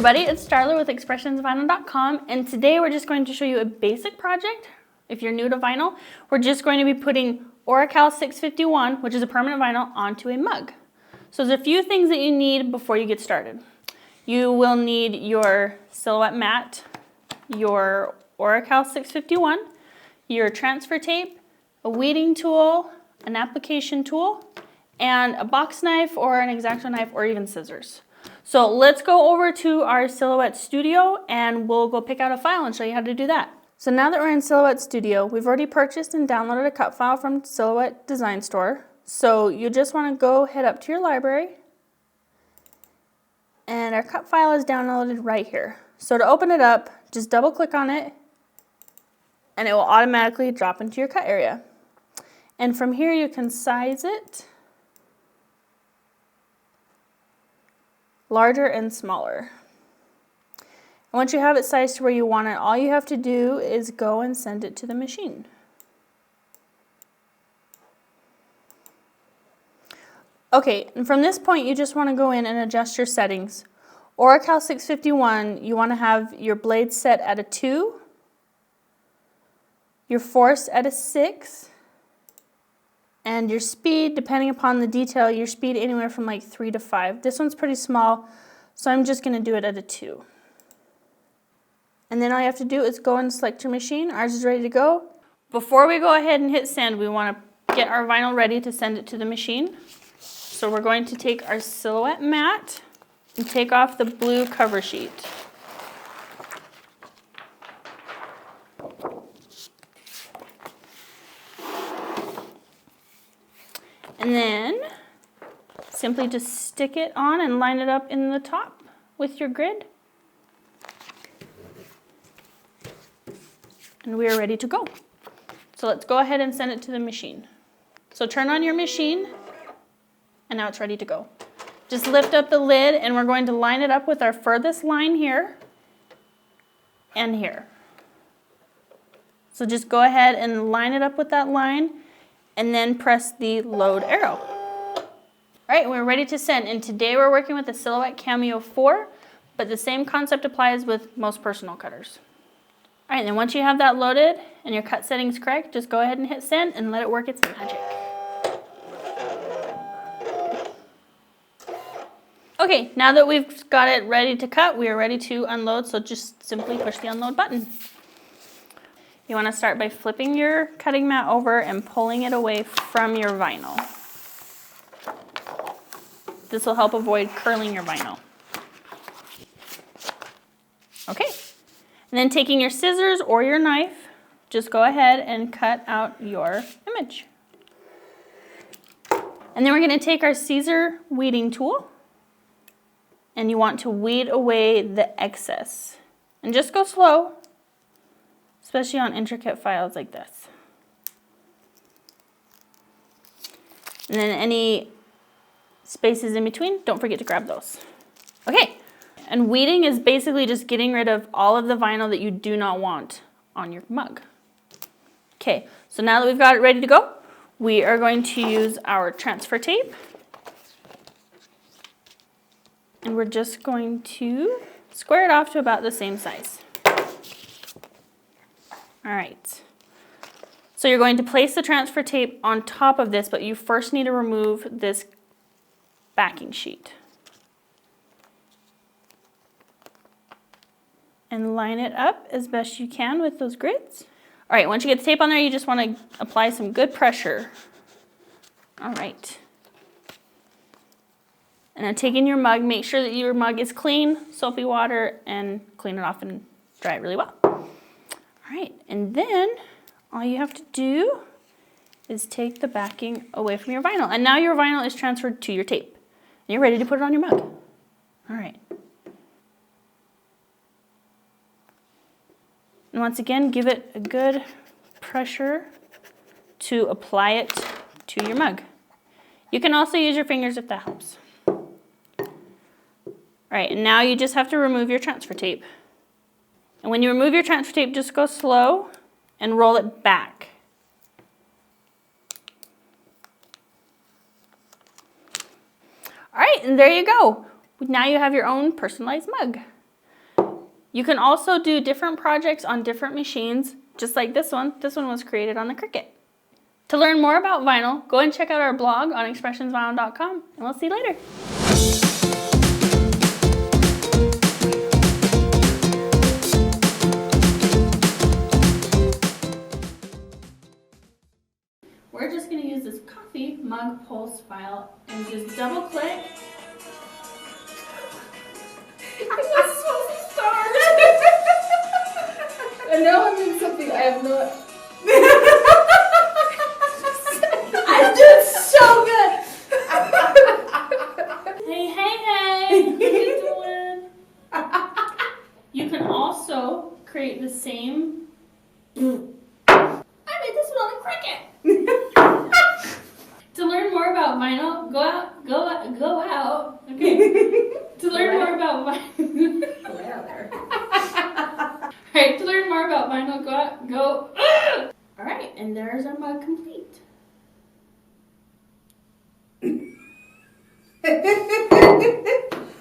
everybody, it's Starla with expressionsvinyl.com, and today we're just going to show you a basic project. If you're new to vinyl, we're just going to be putting Oracal 651, which is a permanent vinyl, onto a mug. So there's a few things that you need before you get started. You will need your silhouette mat, your Oracal 651, your transfer tape, a weeding tool, an application tool, and a box knife or an X-Acto knife or even scissors. So let's go over to our Silhouette Studio and we'll go pick out a file and show you how to do that. So now that we're in Silhouette Studio, we've already purchased and downloaded a cut file from Silhouette Design Store. So you just want to go head up to your library, and our cut file is downloaded right here. So to open it up, just double click on it and it will automatically drop into your cut area. And from here you can size it larger and smaller. And once you have it sized to where you want it, all you have to do is go and send it to the machine. Okay, and from this point you just want to go in and adjust your settings. Oracal 651, you want to have your blade set at a 2, your force at a 6, and your speed, depending upon the detail, your speed anywhere from like 3 to 5. This one's pretty small, so I'm just going to do it at a 2. And then all you have to do is go and select your machine. Ours is ready to go. Before we go ahead and hit send, we want to get our vinyl ready to send it to the machine. So we're going to take our silhouette mat and take off the blue cover sheet. And then simply just stick it on and line it up in the top with your grid. And we are ready to go. So let's go ahead and send it to the machine. So turn on your machine, and now it's ready to go. Just lift up the lid and we're going to line it up with our furthest line here and here. So just go ahead and line it up with that line and then press the load arrow. All right, we're ready to send, and today we're working with the Silhouette Cameo 4, but the same concept applies with most personal cutters. All right, and then once you have that loaded and your cut settings correct, just go ahead and hit send and let it work its magic. Okay, now that we've got it ready to cut, we are ready to unload, so just simply push the unload button. You want to start by flipping your cutting mat over and pulling it away from your vinyl. This will help avoid curling your vinyl. Okay, and then taking your scissors or your knife, just go ahead and cut out your image. And then we're going to take our Caesar weeding tool, and you want to weed away the excess. And just go slow, especially on intricate files like this. And then any spaces in between, don't forget to grab those. Okay, and weeding is basically just getting rid of all of the vinyl that you do not want on your mug. Okay, so now that we've got it ready to go, we are going to use our transfer tape. And we're just going to square it off to about the same size. All right. So you're going to place the transfer tape on top of this, but you first need to remove this backing sheet. And line it up as best you can with those grids. All right, once you get the tape on there, you just want to apply some good pressure. All right. And then take in your mug, make sure that your mug is clean, soapy water, and clean it off and dry it really well. All right, and then all you have to do is take the backing away from your vinyl. And now your vinyl is transferred to your tape. And you're ready to put it on your mug. All right. And once again, give it a good pressure to apply it to your mug. You can also use your fingers if that helps. All right, and now you just have to remove your transfer tape. And when you remove your transfer tape, just go slow and roll it back. All right, and there you go. Now you have your own personalized mug. You can also do different projects on different machines, just like this one. This one was created on the Cricut. To learn more about vinyl, go and check out our blog on expressionsvinyl.com, and we'll see you later. We're just going to use this coffee mug pulse file and just double click. I was supposed to start. And now I'm in something I have no. I did so good. Hey, hey, hey! What are you doing? You can also create the same. I made this one on the Cricut. To learn more about vinyl, go out. Okay. To learn more about vinyl. Go out there. Alright, to learn more about vinyl, go. Alright, and there's our mug complete.